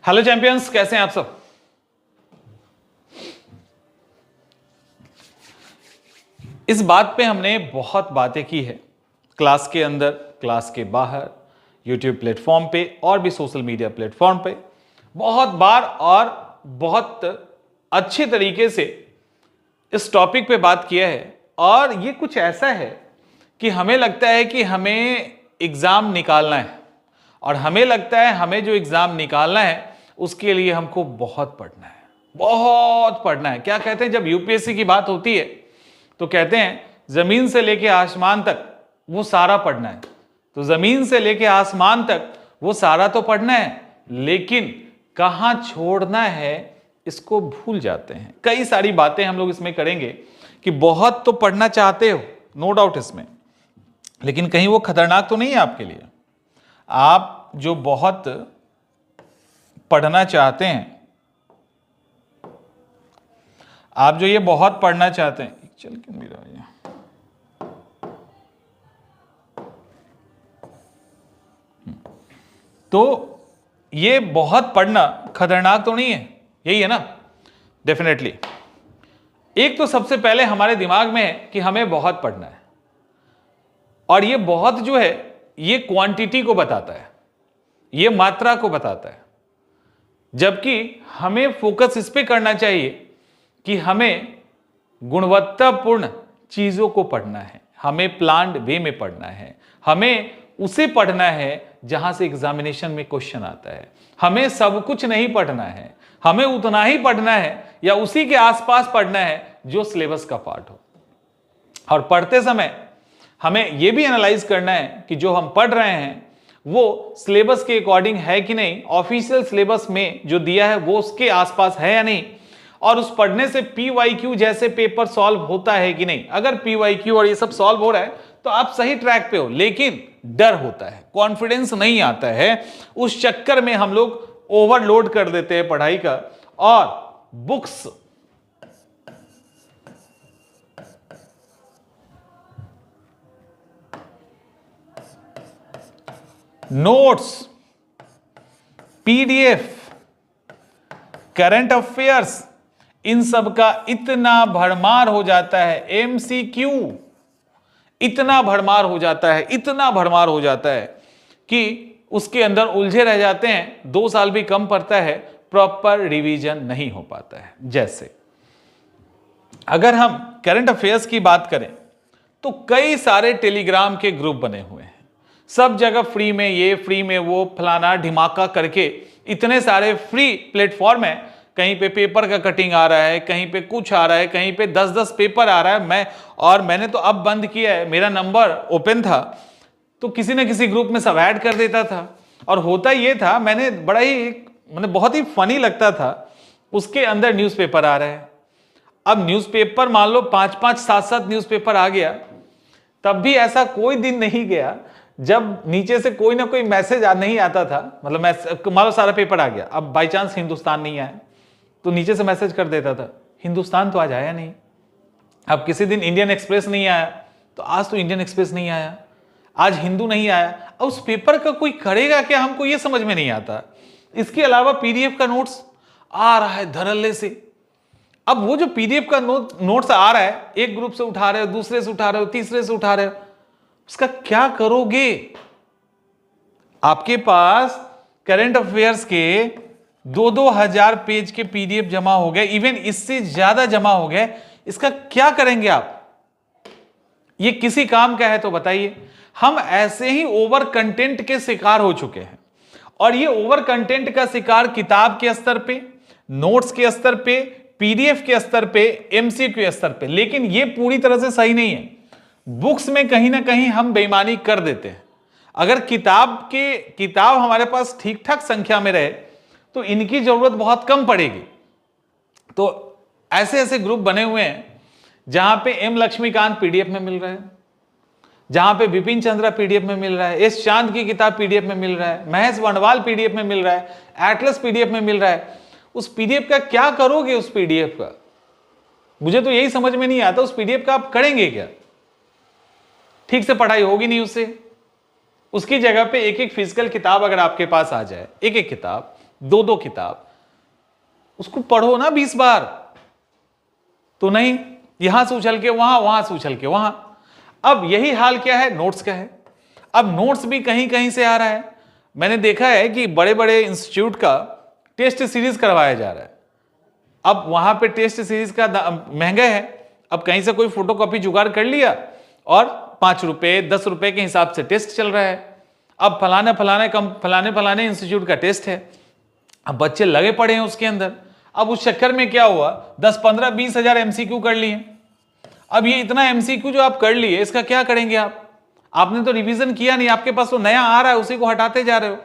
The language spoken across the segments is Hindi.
हेलो चैंपियंस, कैसे हैं आप सब। इस बात पे हमने बहुत बातें की है, क्लास के अंदर, क्लास के बाहर, यूट्यूब प्लेटफॉर्म पे और भी सोशल मीडिया प्लेटफॉर्म पे बहुत बार और बहुत अच्छे तरीके से इस टॉपिक पे बात किया है। और ये कुछ ऐसा है कि हमें लगता है कि हमें एग्जाम निकालना है, और हमें लगता है हमें जो एग्जाम निकालना है उसके लिए हमको बहुत पढ़ना है, बहुत पढ़ना है। क्या कहते हैं, जब यूपीएससी की बात होती है तो कहते हैं जमीन से लेके आसमान तक वो सारा पढ़ना है। तो जमीन से लेके आसमान तक वो सारा तो पढ़ना है, लेकिन कहां छोड़ना है इसको भूल जाते हैं। कई सारी बातें हम लोग इसमें करेंगे कि बहुत तो पढ़ना चाहते हो, नो डाउट इसमें, लेकिन कहीं वो खतरनाक तो नहीं है आपके लिए। आप जो बहुत पढ़ना चाहते हैं, आप जो ये बहुत पढ़ना चाहते हैं, चल क्यों नहीं रहा ये, तो ये बहुत पढ़ना खतरनाक तो नहीं है, यही है ना। डेफिनेटली एक तो सबसे पहले हमारे दिमाग में है कि हमें बहुत पढ़ना है, और ये बहुत जो है ये क्वांटिटी को बताता है, ये मात्रा को बताता है, जबकि हमें फोकस इस पे करना चाहिए कि हमें गुणवत्तापूर्ण चीजों को पढ़ना है, हमें प्लान्ड वे में पढ़ना है, हमें उसे पढ़ना है जहां से एग्जामिनेशन में क्वेश्चन आता है। हमें सब कुछ नहीं पढ़ना है, हमें उतना ही पढ़ना है या उसी के आसपास पढ़ना है जो सिलेबस का पार्ट हो। और पढ़ते समय हमें यह भी एनालाइज करना है कि जो हम पढ़ रहे हैं वो सिलेबस के अकॉर्डिंग है कि नहीं, ऑफिशियल सिलेबस में जो दिया है वो उसके आसपास है या नहीं, और उस पढ़ने से पीवाईक्यू जैसे पेपर सॉल्व होता है कि नहीं। अगर पीवाईक्यू और ये सब सॉल्व हो रहा है तो आप सही ट्रैक पे हो, लेकिन डर होता है, कॉन्फिडेंस नहीं आता है। उस चक्कर में हम लोग ओवरलोड कर देते हैं पढ़ाई का, और books notes, PDF, current affairs, इन सब का इतना भरमार हो जाता है, एमसीक्यू इतना भरमार हो जाता है, इतना भरमार हो जाता है कि उसके अंदर उलझे रह जाते हैं। 2 साल भी कम पड़ता है, प्रॉपर रिवीजन नहीं हो पाता है। जैसे अगर हम करंट अफेयर्स की बात करें तो कई सारे टेलीग्राम के ग्रुप बने हुए हैं, सब जगह फ्री में ये, फ्री में वो, फलाना ढिमाका करके इतने सारे फ्री प्लेटफॉर्म है। कहीं पे पेपर का कटिंग आ रहा है, कहीं पे कुछ आ रहा है, कहीं पे 10-10 पेपर आ रहा है। मैंने तो अब बंद किया है, मेरा नंबर ओपन था तो किसी न किसी ग्रुप में सब ऐड कर देता था। और होता ये था, मैंने बड़ा ही बहुत ही फनी लगता था, उसके अंदर न्यूज़पेपर आ रहा है। अब न्यूज़पेपर मान लो 5-5, 7-7 न्यूज़पेपर आ गया, तब भी ऐसा कोई दिन नहीं गया जब नीचे से कोई ना कोई मैसेज नहीं आता था। मान लो सारा पेपर आ गया, अब बाई चांस हिंदुस्तान नहीं आया तो नीचे से मैसेज कर देता था हिंदुस्तान तो आज आया नहीं। अब किसी दिन इंडियन एक्सप्रेस नहीं आया तो आज तो इंडियन एक्सप्रेस नहीं आया, आज हिंदू नहीं आया। अब उस पेपर का कोई करेगा क्या, हमको ये समझ में नहीं आता। इसके अलावा पीडीएफ का नोट्स आ रहा है धड़ल्ले से। अब वो जो पीडीएफ का नोट्स आ रहा है, एक ग्रुप से उठा रहे हो, दूसरे से उठा रहे हो, तीसरे से उठा रहे हो, उसका क्या करोगे। आपके पास करंट अफेयर्स के 2-2 हजार पेज के पीडीएफ जमा हो गए, इवन इससे ज्यादा जमा हो गए, इसका क्या करेंगे आप। ये किसी काम का है तो बताइए। हम ऐसे ही ओवर कंटेंट के शिकार हो चुके हैं, और ये ओवर कंटेंट का शिकार किताब के स्तर पे, नोट्स के स्तर पे, पीडीएफ के स्तर पे, एमसीक्यू के स्तर पे। लेकिन ये पूरी तरह से सही नहीं है। बुक्स में कहीं ना कहीं हम बेईमानी कर देते हैं। अगर किताब हमारे पास ठीक ठाक संख्या में रहे तो इनकी जरूरत बहुत कम पड़ेगी। तो ऐसे ऐसे ग्रुप बने हुए हैं जहां पे एम लक्ष्मीकांत पीडीएफ में मिल रहा है, जहां पे विपिन चंद्रा पीडीएफ में मिल रहा है, एस चांद की किताब पीडीएफ में मिल रहा है, महेश वनवाल पीडीएफ में मिल रहा है, एटलस पीडीएफ में मिल रहा है। उस पीडीएफ का क्या करोगे, उस पीडीएफ का मुझे तो यही समझ में नहीं आता। उस पीडीएफ का आप करेंगे क्या, ठीक से पढ़ाई होगी नहीं उससे। उसकी जगह पे एक एक फिजिकल किताब अगर आपके पास आ जाए, एक एक किताब दो दो किताब, उसको पढ़ो ना 20 बार, तो नहीं, यहां से उछल के वहां, वहां से उछल के वहां। अब यही हाल क्या है, नोट्स का है। अब नोट्स भी कहीं कहीं से आ रहा है। मैंने देखा है कि बड़े बड़े इंस्टीट्यूट का टेस्ट सीरीज करवाया जा रहा है। अब वहां पे टेस्ट सीरीज का महंगा है, अब कहीं से कोई फोटोकॉपी जुगाड़ कर लिया और 5 रुपए 10 रुपए के हिसाब से टेस्ट चल रहा है। अब फलाने फलाने इंस्टीट्यूट का टेस्ट है, अब बच्चे लगे पड़े हैं उसके अंदर। अब उस चक्कर में क्या हुआ, 10 15 20 हजार एमसीक्यू कर लिए। अब ये इतना एमसीक्यू जो आप कर लिए, इसका क्या करेंगे आप? आपने तो रिवीजन किया नहीं, आपके पास तो नया आ रहा है, उसी को हटाते जा रहे हो।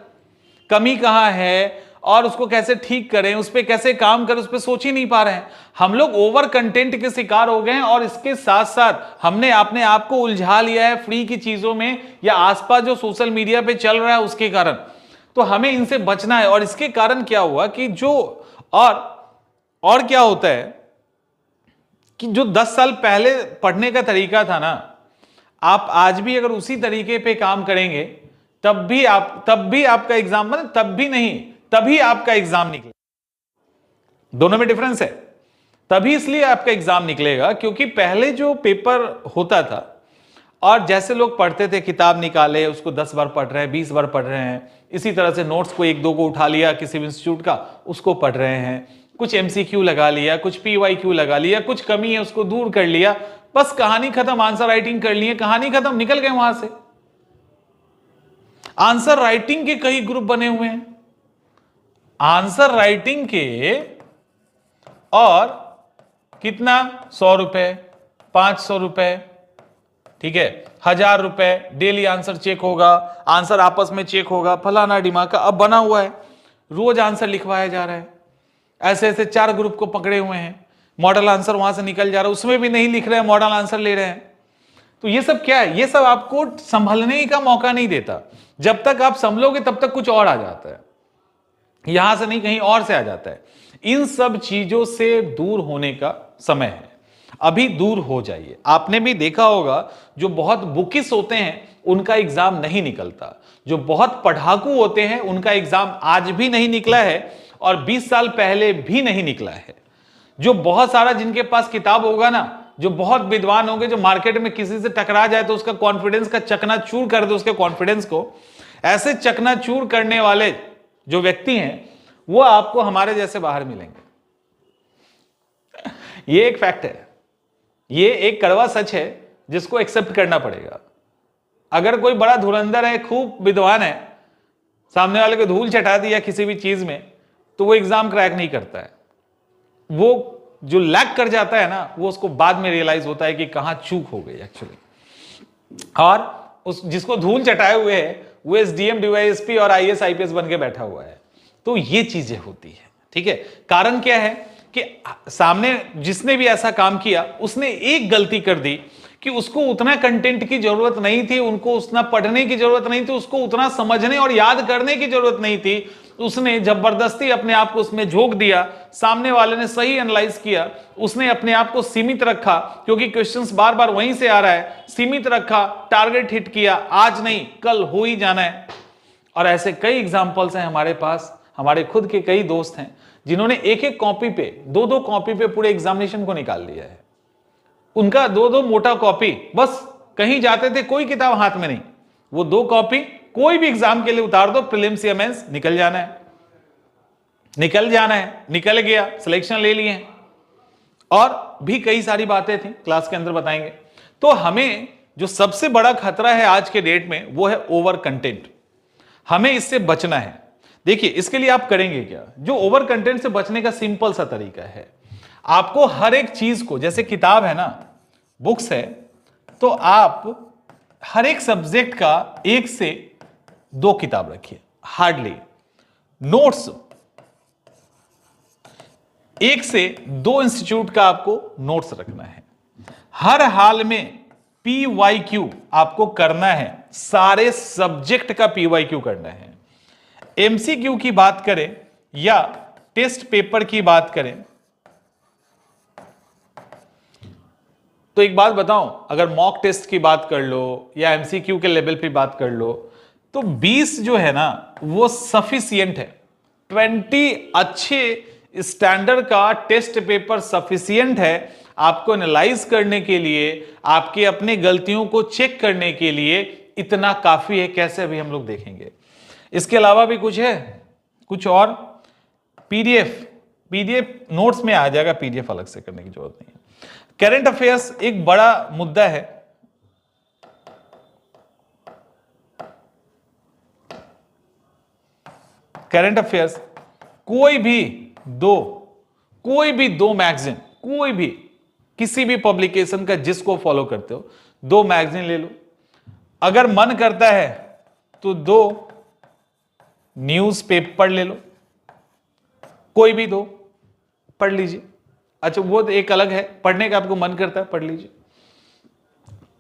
कमी कहां है और उसको कैसे ठीक करें, उस पर कैसे काम करें, उस पर सोच ही नहीं पा रहे हैं। हम लोग ओवर कंटेंट के शिकार हो गए हैं और इसके साथ साथ हमने अपने आप को उलझा लिया है फ्री की चीजों में या आसपास जो सोशल मीडिया पे चल रहा है उसके कारण। तो हमें इनसे बचना है। और इसके कारण क्या हुआ कि जो और क्या होता है कि जो 10 साल पहले पढ़ने का तरीका था ना, आप आज भी अगर उसी तरीके पे काम करेंगे तब भी आपका एग्जाम, मतलब तब भी नहीं, तभी आपका एग्जाम निकलेगा। दोनों में डिफरेंस है। तभी इसलिए आपका एग्जाम निकलेगा क्योंकि पहले जो पेपर होता था और जैसे लोग पढ़ते थे, किताब निकाले उसको 10 बार पढ़ रहे हैं, 20 बार पढ़ रहे हैं, इसी तरह से नोट्स को 1 2 को उठा लिया किसी भी इंस्टीट्यूट का, उसको पढ़ रहे हैं, कुछ एमसीक्यू लगा लिया, कुछ पीवाईक्यू लगा लिया, कुछ कमी है उसको दूर कर लिया, बस कहानी खत्म, आंसर राइटिंग कर लिए, कहानी खत्म, निकल गए वहां से। आंसर राइटिंग के कई ग्रुप बने हुए हैं, आंसर राइटिंग के, और कितना, 100 रुपए, 500 रुपए, ठीक है, 1000 रुपए, डेली आंसर चेक होगा, आंसर आपस में चेक होगा, फलाना दिमाग का अब बना हुआ है, रोज आंसर लिखवाया जा रहा है। ऐसे ऐसे 4 ग्रुप को पकड़े हुए हैं, मॉडल आंसर वहां से निकल जा रहा है, उसमें भी नहीं लिख रहे हैं, मॉडल आंसर ले रहे हैं। तो ये सब क्या है, ये सब आपको संभलने का मौका नहीं देता। जब तक आप संभलोगे तब तक कुछ और आ जाता है, यहां से नहीं कहीं और से आ जाता है। इन सब चीजों से दूर होने का समय है, अभी दूर हो जाइए। आपने भी देखा होगा जो बहुत बुकिस होते हैं उनका एग्जाम नहीं निकलता, जो बहुत पढ़ाकू होते हैं उनका एग्जाम आज भी नहीं निकला है और 20 साल पहले भी नहीं निकला है। जो बहुत सारा जिनके पास किताब होगा ना, जो बहुत विद्वान होंगे, जो मार्केट में किसी से टकरा जाए तो उसका कॉन्फिडेंस का चकनाचूर कर दे, उसके कॉन्फिडेंस को, ऐसे चकनाचूर करने वाले जो व्यक्ति हैं वो आपको हमारे जैसे बाहर मिलेंगे। ये एक फैक्ट है, ये एक कड़वा सच है जिसको एक्सेप्ट करना पड़ेगा। अगर कोई बड़ा धुरंधर है, खूब विद्वान है, सामने वाले को धूल चटा दिया किसी भी चीज में, तो वो एग्जाम क्रैक नहीं करता है। वो जो लैक कर जाता है ना, वो उसको बाद में रियलाइज होता है कि कहां चूक हो गई एक्चुअली। और उस जिसको धूल चटाए हुए है वो एसडीएम, डीवाईएसपी और आईएएस आईपीएस बन के बैठा हुआ है। तो ये चीजें होती है, ठीक है। कारण क्या है कि सामने जिसने भी ऐसा काम किया उसने एक गलती कर दी कि उसको उतना कंटेंट की जरूरत नहीं थी, उनको उतना पढ़ने की जरूरत नहीं थी, उसको उतना समझने और याद करने की जरूरत नहीं थी। उसने जबरदस्ती अपने आप को उसमें झोंक दिया, सामने वाले ने सही एनालाइज किया, उसने अपने आप को सीमित रखा क्योंकि क्वेश्चंस बार बार वहीं से आ रहा है, सीमित रखा, टारगेट हिट किया, आज नहीं कल हो ही जाना है। और ऐसे कई एग्जाम्पल्स हैं हमारे पास, हमारे खुद के कई दोस्त हैं जिन्होंने एक एक कॉपी पे, 2 कॉपी पे पूरे एग्जामिनेशन को निकाल लिया है। उनका 2 मोटा कॉपी, बस कहीं जाते थे कोई किताब हाथ में नहीं, वो 2 कॉपी कोई भी एग्जाम के लिए उतार दो, प्रीलिम्स या मेंस, निकल जाना है, निकल जाना है, निकल गया, सिलेक्शन ले लिए। और भी कई सारी बातें थी, क्लास के अंदर बताएंगे। तो हमें जो सबसे बड़ा खतरा है आज के डेट में वो है ओवर कंटेंट। हमें इससे बचना है। देखिए इसके लिए आप करेंगे क्या, जो ओवर कंटेंट से बचने का सिंपल सा तरीका है, आपको हर एक चीज को, जैसे किताब है ना, बुक्स है, तो आप हर एक सब्जेक्ट का 1 से 2 किताब रखिए, हार्डली। नोट्स 1 से 2 इंस्टीट्यूट का आपको नोट्स रखना है। हर हाल में पीवाईक्यू आपको करना है, सारे सब्जेक्ट का पीवाईक्यू करना है। एमसीक्यू की बात करें या टेस्ट पेपर की बात करें, तो एक बात बताऊं, अगर मॉक टेस्ट की बात कर लो या एमसीक्यू के लेवल पे बात कर लो, तो 20 जो है ना वो सफिशिएंट है। 20 अच्छे स्टैंडर्ड का टेस्ट पेपर सफिशिएंट है आपको एनालाइज करने के लिए, आपके अपने गलतियों को चेक करने के लिए इतना काफी है। कैसे अभी हम लोग देखेंगे। इसके अलावा भी कुछ है, कुछ और पीडीएफ नोट्स में आ जाएगा, पीडीएफ अलग से करने की जरूरत नहीं है। करंट अफेयर्स एक बड़ा मुद्दा है। करंट अफेयर्स कोई भी दो मैगजीन, कोई भी किसी भी पब्लिकेशन का जिसको फॉलो करते हो, 2 मैगजीन ले लो। अगर मन करता है तो 2 न्यूज़पेपर ले लो, कोई भी 2 पढ़ लीजिए। अच्छा वो तो एक अलग है, पढ़ने का आपको मन करता है पढ़ लीजिए,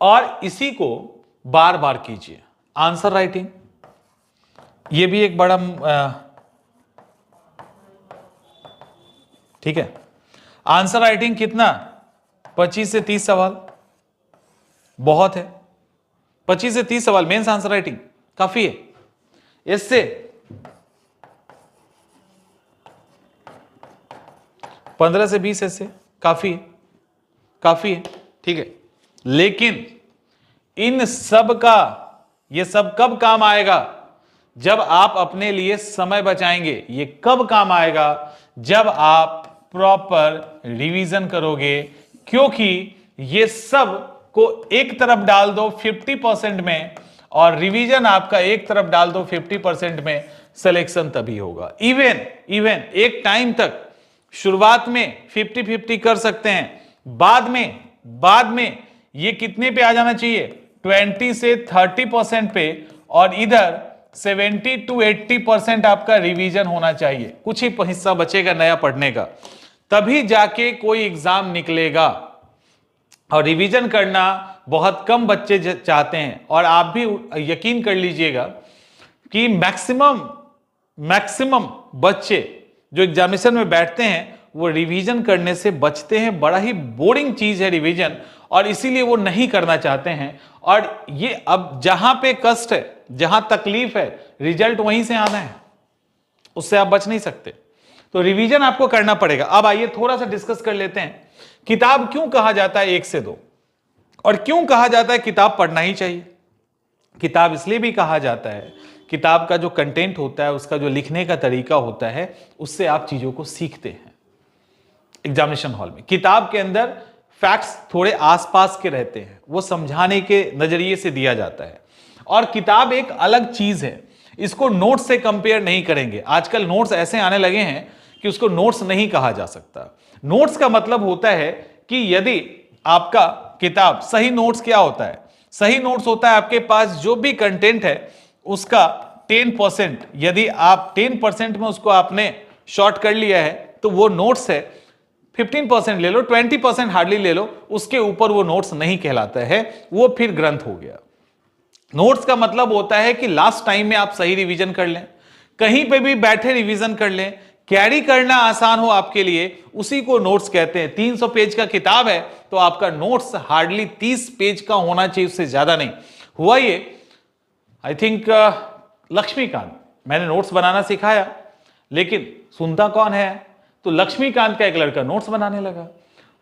और इसी को बार बार कीजिए। आंसर राइटिंग ये भी एक बड़ा ठीक है। आंसर राइटिंग कितना, 25 से 30 सवाल बहुत है। 25 से 30 सवाल मेंस आंसर राइटिंग काफी है। इससे 15 से 20 ऐसे काफी है, ठीक है। लेकिन इन सब का ये सब कब काम आएगा, जब आप अपने लिए समय बचाएंगे। ये कब काम आएगा, जब आप प्रॉपर रिवीजन करोगे। क्योंकि ये सब को एक तरफ डाल दो 50% में, और रिवीजन आपका एक तरफ डाल दो 50% में, सिलेक्शन तभी होगा। इवन एक टाइम तक शुरुआत में 50-50 कर सकते हैं, बाद में ये कितने पे आ जाना चाहिए, 20 से 30% पे, और इधर 70 to 80% आपका रिवीजन होना चाहिए। कुछ ही हिस्सा बचेगा नया पढ़ने का, तभी जाके कोई एग्जाम निकलेगा। और रिवीजन करना बहुत कम बच्चे चाहते हैं, और आप भी यकीन कर लीजिएगा कि मैक्सिमम बच्चे जो एग्जामिनेशन में बैठते हैं वो रिवीजन करने से बचते हैं। बड़ा ही बोरिंग चीज है रिवीजन, और इसीलिए वो नहीं करना चाहते हैं। और ये अब जहां पे कष्ट है, जहां तकलीफ है, रिजल्ट वहीं से आना है, उससे आप बच नहीं सकते। तो रिवीजन आपको करना पड़ेगा। अब आइए थोड़ा सा डिस्कस कर लेते हैं, किताब क्यों कहा जाता है 1 से 2, और क्यों कहा जाता है किताब पढ़ना ही चाहिए। किताब इसलिए भी कहा जाता है, किताब का जो कंटेंट होता है, उसका जो लिखने का तरीका होता है, उससे आप चीजों को सीखते हैं। एग्जामिनेशन हॉल में किताब के अंदर फैक्ट्स थोड़े आसपास के रहते हैं, वो समझाने के नजरिए से दिया जाता है। और किताब एक अलग चीज है, इसको नोट्स से कंपेयर नहीं करेंगे। आजकल नोट्स ऐसे आने लगे हैं कि उसको नोट्स नहीं कहा जा सकता। नोट्स का मतलब होता है कि यदि आपका किताब, सही नोट्स क्या होता है, सही नोट्स होता है आपके पास जो भी कंटेंट है उसका 10%, यदि आप 10% में उसको आपने शॉर्ट कर लिया है तो वो नोट्स है। 15% ले लो, 20% हार्डली ले लो, उसके ऊपर वो नोट्स नहीं कहलाता है, वो फिर ग्रंथ हो गया। नोट्स का मतलब होता है कि लास्ट टाइम में आप सही रिवीजन कर लें, कहीं पे भी बैठे रिवीजन कर लें, कैरी करना आसान हो आपके लिए, उसी को नोट्स कहते हैं। 300 पेज का किताब है तो आपका नोट्स हार्डली 30 पेज का होना चाहिए, उससे ज्यादा नहीं। हुआ ये आई थिंक लक्ष्मीकांत, मैंने नोट्स बनाना सिखाया, लेकिन सुनता कौन है, तो लक्ष्मीकांत का एक लड़का नोट्स बनाने लगा।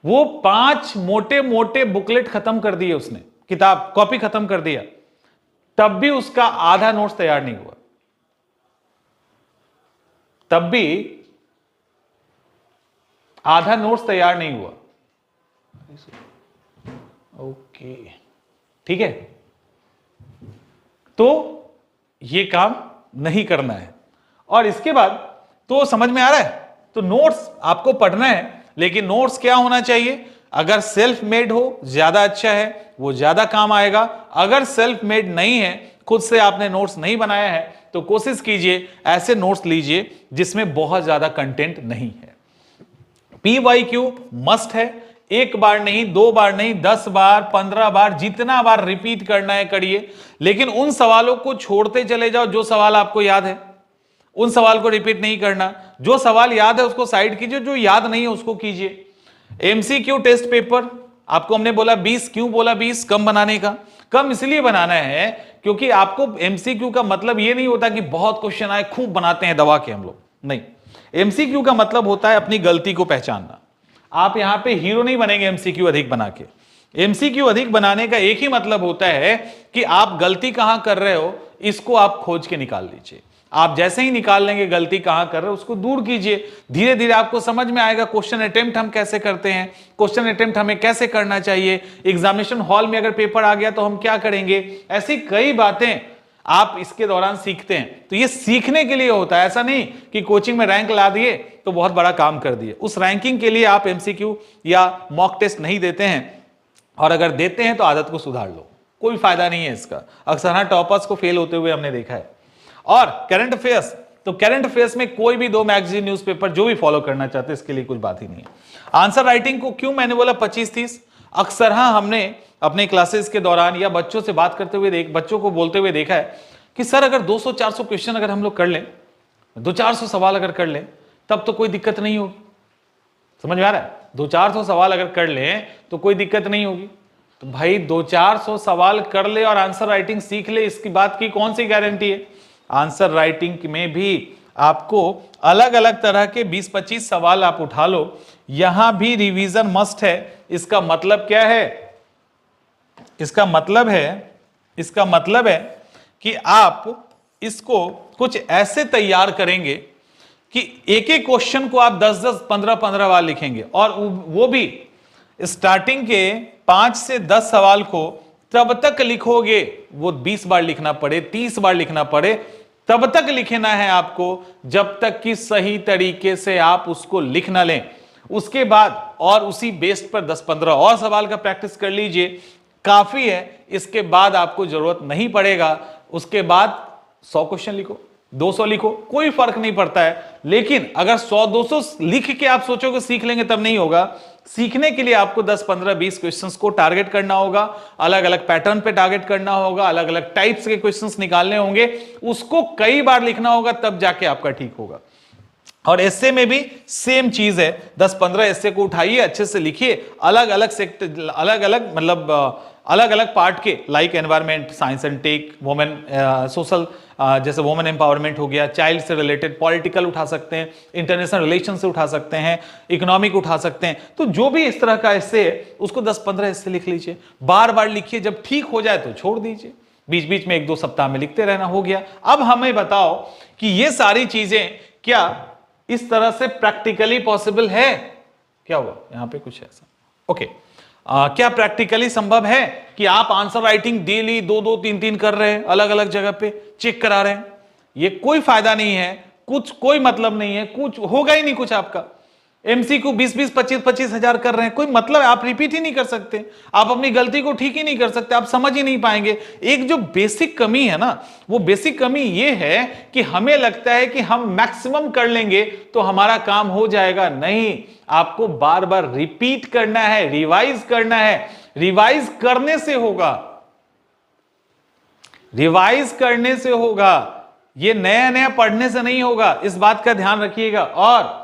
वो 5 मोटे मोटे बुकलेट खत्म कर दिए उसने, किताब कॉपी खत्म कर दिया, तब भी उसका आधा नोट्स तैयार नहीं हुआ। तब भी आधा नोट्स तैयार नहीं हुआ। ओके, ठीक है। तो ये काम नहीं करना है। और इसके बाद तो समझ में आ रहा है, तो नोट्स आपको पढ़ना है, लेकिन नोट्स क्या होना चाहिए, अगर सेल्फ मेड हो ज्यादा अच्छा है, वो ज्यादा काम आएगा। अगर सेल्फ मेड नहीं है, खुद से आपने नोट्स नहीं बनाया है, तो कोशिश कीजिए ऐसे नोट्स लीजिए जिसमें बहुत ज्यादा कंटेंट नहीं है। PYQ मस्ट है, एक बार नहीं, 2 बार नहीं, 10 बार, 15 बार, जितना बार रिपीट करना है करिए। लेकिन उन सवालों को छोड़ते चले जाओ जो सवाल आपको याद है, उन सवाल को रिपीट नहीं करना। जो सवाल याद है उसको साइड कीजिए, जो याद नहीं है उसको कीजिए। MCQ टेस्ट पेपर आपको हमने बोला 20, क्यों बोला 20 कम बनाने का? कम इसलिए बनाना है क्योंकि आपको MCQ का मतलब ये नहीं होता कि बहुत क्वेश्चन आए खूब बनाते हैं दबा के हम लोग, नहीं, एमसीक्यू का मतलब होता है अपनी गलती को पहचानना। आप यहां पे हीरो नहीं बनेंगे एमसीक्यू अधिक बना के। एमसीक्यू अधिक बनाने का एक ही मतलब होता है कि आप गलती कहां कर रहे हो इसको आप खोज के निकाल लीजिए। आप जैसे ही निकाल लेंगे गलती कहां कर रहे हो उसको दूर कीजिए, धीरे धीरे आपको समझ में आएगा क्वेश्चन अटेम्प्ट हम कैसे करते हैं, क्वेश्चन अटेम्प्ट हमें कैसे करना चाहिए, एग्जामिनेशन हॉल में अगर पेपर आ गया तो हम क्या करेंगे। ऐसी कई बातें आप इसके दौरान सीखते हैं। तो ये सीखने के लिए होता है, ऐसा नहीं कि कोचिंग में रैंक ला दिए तो बहुत बड़ा काम कर दिए। उस रैंकिंग के लिए आप एमसीक्यू या मॉक टेस्ट नहीं देते हैं, और अगर देते हैं तो आदत को सुधार लो, कोई फायदा नहीं है इसका। अक्सर टॉपर्स को फेल होते हुए हमने देखा है। और करंट अफेयर्स, तो करंट अफेयर्स में कोई भी 2 मैगजीन न्यूज़पेपर जो भी फॉलो करना चाहते हैं इसके लिए कुछ बात ही नहीं है। आंसर राइटिंग को क्यों मैंने बोला 25-30, अक्सर हमने अपने क्लासेस के दौरान या बच्चों से बात करते हुए बच्चों को बोलते हुए देखा है कि सर अगर 200-400 क्वेश्चन अगर हम लोग कर लें, 200-400 सवाल अगर कर लें तब तो कोई दिक्कत नहीं होगी। समझ में आ रहा है? 200-400 सवाल अगर कर लें तो कोई दिक्कत नहीं होगी। तो भाई 200-400 सवाल कर ले और आंसर राइटिंग सीख ले, इसकी बात की कौन सी गारंटी है। आंसर राइटिंग में भी आपको अलग अलग तरह के 20-25 सवाल आप उठा लो, यहां भी रिवीजन मस्ट है। इसका मतलब क्या है? इसका मतलब है कि आप इसको कुछ ऐसे तैयार करेंगे कि एक एक क्वेश्चन को आप 10-10, 15-15 बार लिखेंगे, और वो भी स्टार्टिंग के 5 से 10 सवाल को तब तक लिखोगे, वो 20 बार लिखना पड़े, 30 बार लिखना पड़े, तब तक लिखना है आपको जब तक कि सही तरीके से आप उसको लिख ना लें। उसके बाद और उसी बेस पर 10-15 और सवाल का प्रैक्टिस कर लीजिए, काफी है। इसके बाद आपको जरूरत नहीं पड़ेगा। उसके बाद 100 क्वेश्चन लिखो, 200 लिखो, कोई फर्क नहीं पड़ता है। लेकिन अगर 100-200 लिख के आप सोचोगे सीख लेंगे, तब नहीं होगा। सीखने के लिए आपको 10, 15, 20 क्वेश्चंस को टारगेट करना होगा, अलग अलग पैटर्न पे टारगेट करना होगा, अलग अलग टाइप्स के क्वेश्चंस निकालने होंगे, उसको कई बार लिखना होगा, तब जाके आपका ठीक होगा। और एस्से में भी सेम चीज है, 10-15 एस्से को उठाइए, अच्छे से लिखिए, अलग अलग सेक्टर, अलग अलग मतलब अलग अलग पार्ट के, like environment, science and tech, women, social, जैसे वुमेन एम्पावरमेंट हो गया, चाइल्ड से रिलेटेड, पॉलिटिकल उठा सकते हैं, इंटरनेशनल रिलेशन से उठा सकते हैं, इकोनॉमिक उठा सकते हैं। तो जो भी इस तरह का एस्से है उसको 10-15 एस्से लिख लीजिए, बार बार लिखिए, जब ठीक हो जाए तो छोड़ दीजिए, बीच बीच में 1-2 सप्ताह में लिखते रहना, हो गया। अब हमें बताओ कि ये सारी चीजें क्या इस तरह से प्रैक्टिकली पॉसिबल है? क्या हुआ यहां पे कुछ ऐसा? ओके, क्या प्रैक्टिकली संभव है कि आप आंसर राइटिंग डेली 2-2, 3-3 कर रहे हैं, अलग अलग जगह पे चेक करा रहे हैं? ये कोई फायदा नहीं है, कुछ कोई मतलब नहीं है, कुछ होगा ही नहीं कुछ आपका। एमसीक्यू 20-20, 25-25 हजार कर रहे हैं, कोई मतलब है? आप रिपीट ही नहीं कर सकते, आप अपनी गलती को ठीक ही नहीं कर सकते, आप समझ ही नहीं पाएंगे। एक जो बेसिक कमी है ना, वो बेसिक कमी ये है कि हमें लगता है कि हम मैक्सिमम कर लेंगे तो हमारा काम हो जाएगा। नहीं, आपको बार बार रिपीट करना है, रिवाइज करना है। रिवाइज करने से होगा, रिवाइज करने से होगा, ये नया नया पढ़ने से नहीं होगा, इस बात का ध्यान रखिएगा। और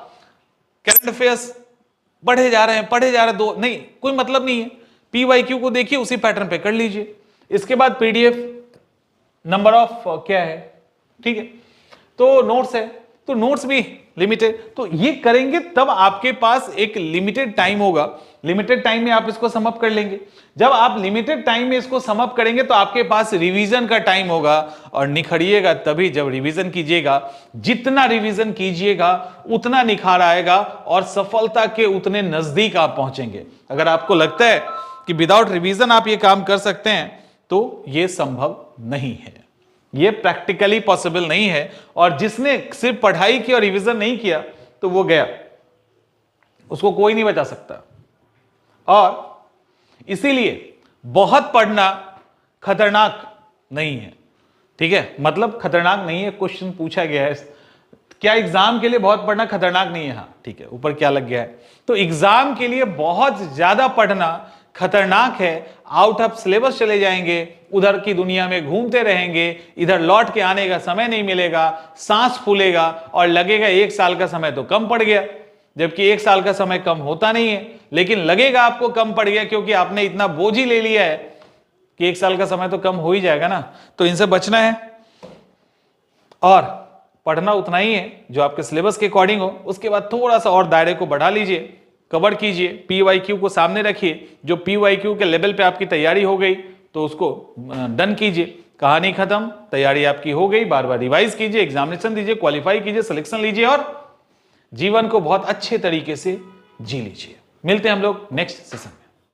करंट अफेयर्स पढ़े जा रहे हैं, दो नहीं, कोई मतलब नहीं है। पीवाईक्यू को देखिए, उसी पैटर्न पे कर लीजिए। इसके बाद पीडीएफ, नंबर ऑफ क्या है, ठीक है, तो नोट्स है, तो नोट्स भी लिमिटेड। तो ये करेंगे तब आपके पास एक लिमिटेड टाइम होगा, लिमिटेड टाइम में आप इसको सम अप कर लेंगे। जब आप लिमिटेड टाइम में इसको सम अप करेंगे तो आपके पास रिवीजन का टाइम होगा, और निखरिएगा तभी जब रिवीजन कीजिएगा। जितना रिवीजन कीजिएगा उतना निखार आएगा और सफलता के उतने नजदीक आप पहुंचेंगे। अगर आपको लगता है कि विदाउट रिवीजन आप ये काम कर सकते हैं तो ये संभव नहीं है, ये प्रैक्टिकली पॉसिबल नहीं है। और जिसने सिर्फ पढ़ाई की और रिवीजन नहीं किया तो वो गया, उसको कोई नहीं बचा सकता। और इसीलिए बहुत पढ़ना खतरनाक नहीं है, ठीक है, मतलब खतरनाक नहीं है। क्वेश्चन पूछा गया है, क्या एग्जाम के लिए बहुत पढ़ना खतरनाक नहीं है? हाँ ठीक है, ऊपर क्या लग गया है, तो एग्जाम के लिए बहुत ज्यादा पढ़ना खतरनाक है। आउट ऑफ सिलेबस चले जाएंगे, उधर की दुनिया में घूमते रहेंगे, इधर लौट के आने का समय नहीं मिलेगा, सांस फूलेगा और लगेगा 1 साल का समय तो कम पड़ गया, जबकि 1 साल का समय कम होता नहीं है, लेकिन लगेगा आपको कम पड़ गया क्योंकि आपने इतना बोझ ही ले लिया है कि 1 साल का समय तो कम हो ही जाएगा ना। तो इनसे बचना है। और पढ़ना उतना ही है जो आपके सिलेबस के अकॉर्डिंग हो। उसके बाद थोड़ा सा और दायरे को बढ़ा लीजिए, कवर कीजिए, PYQ को सामने रखिए। जो PYQ के लेवल पे आपकी तैयारी हो गई तो उसको डन कीजिए, कहानी खत्म, तैयारी आपकी हो गई। बार बार रिवाइज कीजिए, एग्जामिनेशन दीजिए, क्वालिफाई कीजिए, सिलेक्शन लीजिए और जीवन को बहुत अच्छे तरीके से जी लीजिए। मिलते हैं हम लोग नेक्स्ट सेशन।